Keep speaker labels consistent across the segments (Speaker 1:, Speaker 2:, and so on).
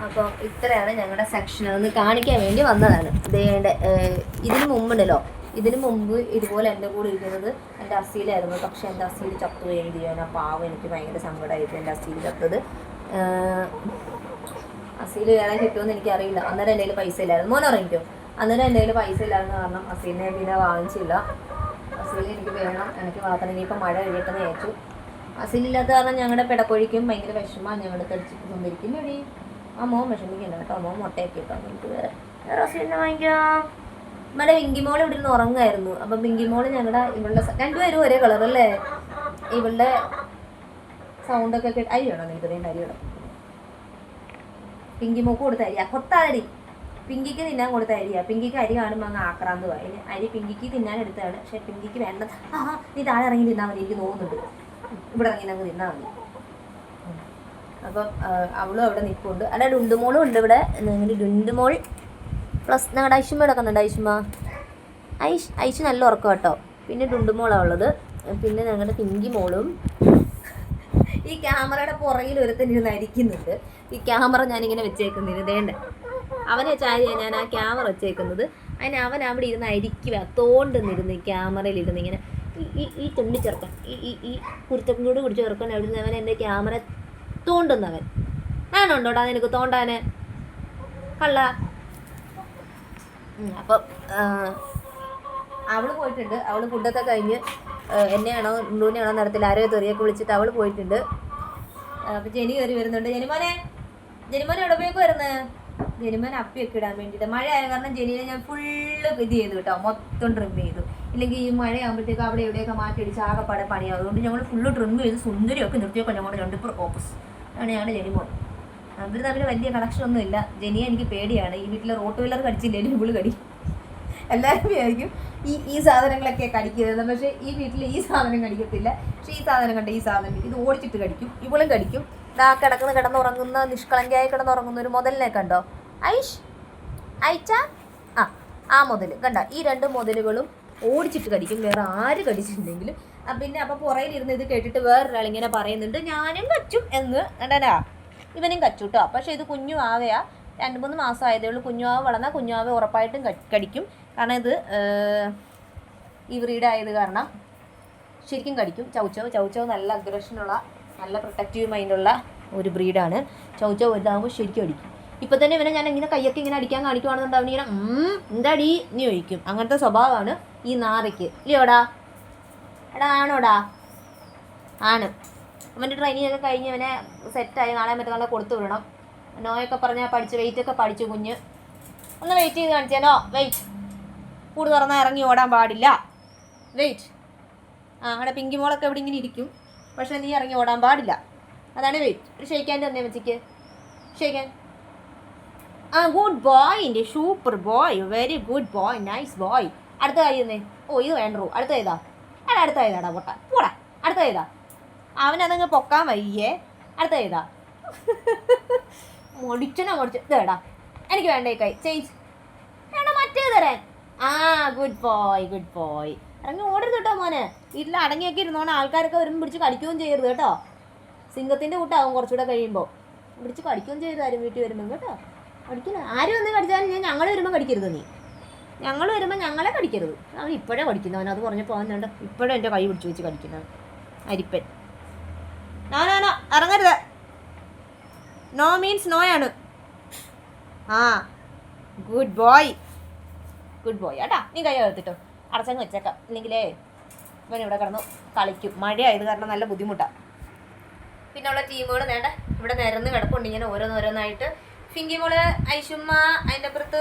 Speaker 1: അപ്പം ഇത്രയാണ് ഞങ്ങളുടെ സെക്ഷൻ, ഒന്ന് കാണിക്കാൻ വേണ്ടി വന്നതാണ്. ഇതിന് മുമ്പുണ്ടല്ലോ, ഇതിന് മുമ്പ് ഇതുപോലെ എൻ്റെ കൂടെ ഇരിക്കുന്നത് എൻ്റെ അസീലായിരുന്നു. പക്ഷേ എൻ്റെ അസീൽ ചത്തുപോയി. എന്ത് ചെയ്യാനാ, പാവം. എനിക്ക് ഭയങ്കര സങ്കടമായിട്ട് എൻ്റെ അസീൽ ചത്തത്. അസീൽ വേറെ കിട്ടുമെന്ന് എനിക്കറിയില്ല. അന്നേരം എൻ്റെ കയ്യിൽ പൈസ ഇല്ലായിരുന്നു. മോനെ ഇറങ്ങിക്കോ. അന്നേരം എൻ്റെ കയ്യിൽ പൈസ ഇല്ലായിരുന്നു കാരണം അസീലിനെ പിന്നെ വാങ്ങിച്ചില്ല. അസീൽ എനിക്ക് വേണം, എനിക്ക് വളർത്തണം. ഇനിയിപ്പോൾ മഴ കഴിയട്ടെന്ന് ചോദിച്ചു. അസീലില്ലാത്ത കാരണം ഞങ്ങളുടെ പിടക്കൊഴിക്കും ഭയങ്കര വിഷമമാണ്. ഞങ്ങളുടെ കടിച്ചിട്ട് തന്നിരിക്കും. എടി ആ മോൻ വിഷമിക്കണ്ട കേട്ടോ, മോൻ മുട്ടയൊക്കെ ഇട്ടോ. എനിക്ക് വേറെ അസീലിനെ വാങ്ങിക്കാം. നമ്മുടെ പിങ്കിമോൾ ഇവിടെ നിന്ന് ഉറങ്ങായിരുന്നു. അപ്പം പിങ്കിമോൾ ഞങ്ങളുടെ ഇവളുടെ രണ്ടുപേരും ഒരേ കളറല്ലേ. ഇവളുടെ സൗണ്ടൊക്കെ കേട്ട് അരി വേണോ നിനക്ക്? അരി വേണം. പിങ്കിമോക്ക് കൊടുത്ത അരിയാ, കൊത്താരി പിങ്കിക്ക് തിന്നാൻ കൊടുത്ത അരിയാ. പിങ്കിക്ക് അരി കാണുമ്പോൾ അങ്ങ് ആക്രാന്ത് പോയി. അരി പിങ്കിക്ക് തിന്നാൻ എടുത്തതാണ്, പക്ഷെ പിങ്കിക്ക് വേണ്ട. നീ താഴെ ഇറങ്ങി തിന്നാൽ മതി, എനിക്ക് തോന്നുന്നുണ്ട്. ഇവിടെ ഇറങ്ങി അങ്ങ് തിന്നാൽ മതി. അപ്പം അവളും അവിടെ നിൽപ്പുണ്ട്. അല്ല, ഡുണ്ടുമോളും ഉണ്ട് ഇവിടെ. ഡുണ്ടുമോൾ പ്ലസ് ഞങ്ങളുടെ ഐഷുമ്മ കിടക്കുന്നുണ്ട്. ഐഷ് നല്ല ഉറക്കം കേട്ടോ. പിന്നെ ഡുണ്ടുമോളാണ് ഉള്ളത്. പിന്നെ ഞങ്ങളുടെ പിങ്കി മോളും. ഈ ക്യാമറയുടെ പുറകിൽ ഒരുത്തന്നിരുന്ന് അരിക്കുന്നുണ്ട്. ഈ ക്യാമറ ഞാനിങ്ങനെ വെച്ചേക്കുന്നില്ല. ദേണ്ട അവനെ ചാരിയാണ് ഞാൻ ആ ക്യാമറ വെച്ചേക്കുന്നത്. അതിന് അവൻ അവിടെ ഇരുന്ന് അരിക്കുക, തോണ്ടുന്നിരുന്ന് ഈ ക്യാമറയിലിരുന്ന് ഇങ്ങനെ ഈ തുള്ളി ചെറുക്കൻ, ഈ കുരുത്തക്കൂട് കുടിച്ച് ചെറുക്കൻ അവിടെ നിന്ന് അവൻ എൻ്റെ ക്യാമറ തോണ്ടുന്നവൻ. ഞാനുണ്ടോടാ നിനക്ക് തോണ്ടാന് കള്ള? അപ്പം അവൾ പോയിട്ടുണ്ട്. അവൾ ഫുഡൊക്കെ കഴിഞ്ഞ് എന്നെയാണോ ഉണ്ടൂനെയാണോ നടത്തില്ല ആരോ തെറിയൊക്കെ വിളിച്ചിട്ട് അവൾ പോയിട്ടുണ്ട്. അപ്പം ജെനി കയറി വരുന്നുണ്ട്. ജനിമോനെ എവിടെ പോയൊക്കെ വരുന്നത്? ജനിമോൻ അപ്പിയൊക്കെ ഇടാൻ വേണ്ടിയിട്ട്. മഴ ആയ കാരണം ജെനിയെ ഞാൻ ഫുള്ള് ഇത് ചെയ്തു കേട്ടോ, മൊത്തം ട്രിം ചെയ്തു. ഇല്ലെങ്കിൽ ഈ മഴയാകുമ്പോഴത്തേക്ക് അവിടെ എവിടെയൊക്കെ മാറ്റിയടിച്ച് ആകെപ്പാടെ പണിയാവും. അതുകൊണ്ട് ഞങ്ങൾ ഫുള്ള് ട്രിം ചെയ്ത് സുന്ദരിയൊക്കെ നിർത്തിയൊക്കെ ഞങ്ങൾ രണ്ടിപ്പുറ ഓപ്പോസ് ആണ് ഞങ്ങളുടെ ജനിമോൻ. അവർ തമ്മിൽ വലിയ കണക്ഷൻ ഒന്നും ഇല്ല. ജെനിയെ എനിക്ക് പേടിയാണ്. ഈ വീട്ടിലെ റോട്ട് വീലർ കടിച്ചില്ലേലും ഇവള് കടി. എല്ലാവരും വിചാരിക്കും ഈ സാധനങ്ങളൊക്കെ കടിക്കുന്നത്, പക്ഷേ ഈ വീട്ടിൽ ഈ സാധനം കടിക്കത്തില്ല. പക്ഷേ ഈ സാധനം കണ്ട ഈ സാധനം ഇത് ഓടിച്ചിട്ട് കടിക്കും. ഇവളും കടിക്കും. ഇതാ കിടന്നുറങ്ങുന്ന നിഷ്കളങ്കയായി കിടന്നുറങ്ങുന്ന ഒരു മുതലിനെ കണ്ടോ? അയച്ച ആ മുതൽ കണ്ട. ഈ രണ്ട് മുതലുകളും ഓടിച്ചിട്ട് കടിക്കും, വേറെ ആര് കടിച്ചിട്ടുണ്ടെങ്കിലും. പിന്നെ അപ്പം പുറയിലിരുന്ന് ഇത് കേട്ടിട്ട് വേറൊരാളിങ്ങനെ പറയുന്നുണ്ട് ഞാനും കച്ചും എന്ന്. കണ്ടാ ഇവനും കച്ചു കേട്ടോ. പക്ഷേ ഇത് കുഞ്ഞു ആവയാ, 2-3 മാസം ആയതേ ഉള്ളൂ. കുഞ്ഞുവാവ് വളർന്നാൽ കുഞ്ഞുവാവ് ഉറപ്പായിട്ടും കടിക്കും. കാരണം ഇത് ഈ ബ്രീഡായത് കാരണം ശരിക്കും കടിക്കും. ചൗച്ചവ് നല്ല അഗ്രഷനുള്ള, നല്ല പ്രൊട്ടക്റ്റീവ് മൈൻഡുള്ള ഒരു ബ്രീഡാണ്. ചൗച്ചവ് വലുതാകുമ്പോൾ ശരിക്കും അടിക്കും. ഇപ്പം തന്നെ ഇവനെ ഞാൻ ഇങ്ങനെ കയ്യൊക്കെ ഇങ്ങനെ അടിക്കാൻ കാണിക്കുവാണെന്നുണ്ട് അവനിങ്ങനെ എന്താടി നീ ചോദിക്കും. അങ്ങനത്തെ സ്വഭാവമാണ് ഈ നാറയ്ക്ക്. ഇല്ലയോടാ? എടാ ആണോടാ? ആണ്. അവൻ്റെ ട്രെയിനിങ് ഒക്കെ കഴിഞ്ഞ് അവനെ സെറ്റായി നാളെ മറ്റന്നാളെ കൊടുത്തു വിടണം. നോയൊക്കെ പറഞ്ഞാൽ പഠിച്ചു, വെയിറ്റൊക്കെ പഠിച്ചു കുഞ്ഞ്. ഒന്ന് വെയിറ്റ് ചെയ്ത് കാണിച്ചാലോ? വെയിറ്റ്. കൂട് തുറന്നാൽ ഇറങ്ങി ഓടാൻ പാടില്ല. വെയിറ്റ്. അവിടെ പിങ്കി മോളൊക്കെ എവിടെ ഇങ്ങനെ ഇരിക്കും, പക്ഷേ നീ ഇറങ്ങി ഓടാൻ പാടില്ല. അതാണ് വെയിറ്റ്. ഒരു ഷെയ്ക്കാൻ തന്നെ വെച്ചിക്ക്. ഷെയ്ക്കാൻ. ഗുഡ് ബോയ്, എൻ്റെ super boy, very good boy, nice boy. അടുത്ത കാര്യന്നേ. ഇത് വേണ്ടോ? അടുത്ത ഏതാ? അടുത്ത ഏതാടാ പൊട്ട? പോടാ. അടുത്ത ഏതാ? അവനതങ്ങ് പൊക്കാൻ വയ്യേ. അടുത്ത ഏതാ? മുടിച്ചു ഇതേടാ. എനിക്ക് വേണ്ടേ കൈ ചേഞ്ച് വേണ്ട, മറ്റേ തരാൻ. Good boy. ഇറങ്ങി ഓടരുത് കേട്ടോ മോനെ. വീട്ടിൽ അടങ്ങിയൊക്കെ ഇരുന്നോണ്ട് ആൾക്കാരൊക്കെ വരുമ്പോൾ പിടിച്ച് കടിക്കുകയും ചെയ്യരുത് കേട്ടോ. സിംഗത്തിൻ്റെ കൂട്ടാവും കുറച്ചുകൂടെ കഴിയുമ്പോൾ. പിടിച്ച് കടിക്കുകയും ചെയ്യരുത് ആരും വീട്ടിൽ വരുമ്പോൾ കേട്ടോ. കടിക്കില്ല. ആരും ഒന്ന് കടിച്ചാലും ഞങ്ങൾ വരുമ്പോൾ കടിക്കരുത്. ഞങ്ങൾ വരുമ്പോൾ ഞങ്ങളെ കടിക്കരുത്. അവൻ ഇപ്പോഴേ കടിക്കുന്നവൻ. അത് പറഞ്ഞപ്പോൾ അവൻ വേണ്ട ഇപ്പോഴും എൻ്റെ കൈ പിടിച്ച് വെച്ച് കടിക്കുന്നവൻ അരിപ്പൻ. നോ ഇറങ്ങരുത്. നോ മീൻസ് നോയാണ്. ഗുഡ് ബോയ് കേട്ടാ. നീ കൈ എടുത്തിട്ടോ അടച്ചങ്ങ് വെച്ചേക്കാം. ഇല്ലെങ്കിലേ ഇവൻ ഇവിടെ കിടന്നു കളിക്കും. മഴയായത് കാരണം നല്ല ബുദ്ധിമുട്ടാണ്. പിന്നെ ഉള്ള ടീമുകൾ വേണ്ട ഇവിടെ നിരന്ന് കിടപ്പുണ്ട് ഇങ്ങനെ ഓരോന്നായിട്ട്. ഫിങ്കി മോള്, ഐഷുമ്മ, അതിൻ്റെ അപ്പുറത്ത്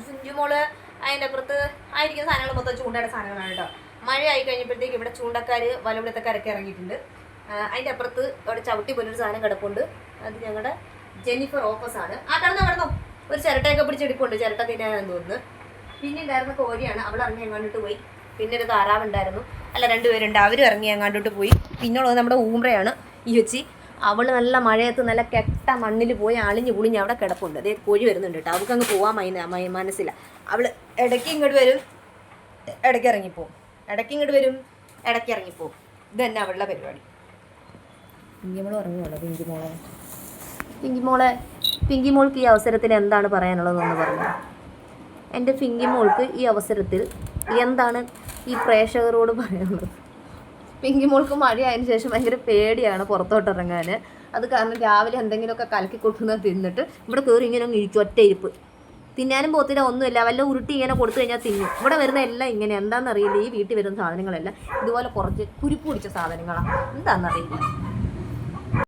Speaker 1: സുഞ്ചുമോള്, അതിൻ്റെ അപ്പുറത്ത് ആയിരിക്കുന്ന സാധനങ്ങൾ മൊത്തം ചൂണ്ടയുടെ സാധനങ്ങളാണ് കേട്ടോ. മഴയായി കഴിഞ്ഞപ്പോഴത്തേക്ക് ഇവിടെ ചൂണ്ടക്കാർ വലപിടുത്തക്കാരൊക്കെ ഇറങ്ങിയിട്ടുണ്ട്. അതിൻ്റെ അപ്പുറത്ത് അവിടെ ചവിട്ടി പോലൊരു സാധനം കിടപ്പുണ്ട്. അത് ഞങ്ങളുടെ ജെന്നിഫർ ഓഫീസാണ്. കടന്നോ ഒരു ചിരട്ടയൊക്കെ പിടിച്ചെടുപ്പുണ്ട്. ചിരട്ട തിന്നാനെന്ന് തോന്നുന്നു. പിന്നെ ഉണ്ടായിരുന്ന കോഴിയാണ്, അവൾ ഇറങ്ങി എങ്ങാണ്ടിട്ട് പോയി. പിന്നെ ഒരു താറാവുണ്ടായിരുന്നു, അല്ല 2 പേരുണ്ട്, അവരും ഇറങ്ങി എങ്ങാണ്ടിട്ട് പോയി. പിന്നുള്ളത് നമ്മുടെ ഊമ്പ്രയാണ് ഈ വെച്ചി. അവൾ നല്ല മഴയത്ത് നല്ല കെട്ട മണ്ണിൽ പോയി അളിഞ്ഞ് പുളിഞ്ഞ് അവിടെ കിടപ്പുണ്ട്. അതേ കോഴി വരുന്നുണ്ട് കേട്ടോ. അവൾക്കങ്ങ് പോകാൻ മനസ്സില്ല. അവൾ ഇടയ്ക്ക് ഇങ്ങോട്ട് വരും, ഇടയ്ക്ക് ഇറങ്ങിപ്പോവും. ഇടയ്ക്ക് ഇറങ്ങിപ്പോവും. ഇത് തന്നെ അവളുടെ പരിപാടി. പിങ്കിമോള് ഇറങ്ങുമല്ലോ. പിങ്കിമോളെ പിങ്കി മോൾക്ക് ഈ അവസരത്തിൽ എന്താണ് പറയാനുള്ളതെന്ന് പറഞ്ഞു. എൻ്റെ പിങ്കി മോൾക്ക് ഈ അവസരത്തിൽ എന്താണ് ഈ പ്രേക്ഷകരോട് പറയാനുള്ളത്? പിങ്കി മോൾക്ക് മഴയായതിനു ശേഷം ഭയങ്കര പേടിയാണ് പുറത്തോട്ടിറങ്ങാൻ. അത് കാരണം രാവിലെ എന്തെങ്കിലുമൊക്കെ കലക്കി കൊടുക്കുന്നത് തിന്നിട്ട് ഇവിടെ കയറി ഇങ്ങനെ ഇരിക്കും, ഒറ്റ ഇരിപ്പ്. തിന്നാനും പോത്തില്ല, ഒന്നുമില്ല. വല്ല ഉരുട്ടി ഇങ്ങനെ കൊടുത്തു കഴിഞ്ഞാൽ തിന്നും. ഇവിടെ വരുന്ന എല്ലാം ഇങ്ങനെ, എന്താണെന്നറിയില്ല. ഈ വീട്ടിൽ വരുന്ന സാധനങ്ങളെല്ലാം ഇതുപോലെ കുറച്ച് കുരുപ്പ് പിടിച്ച സാധനങ്ങളാണ്, എന്താണെന്നറിയില്ല.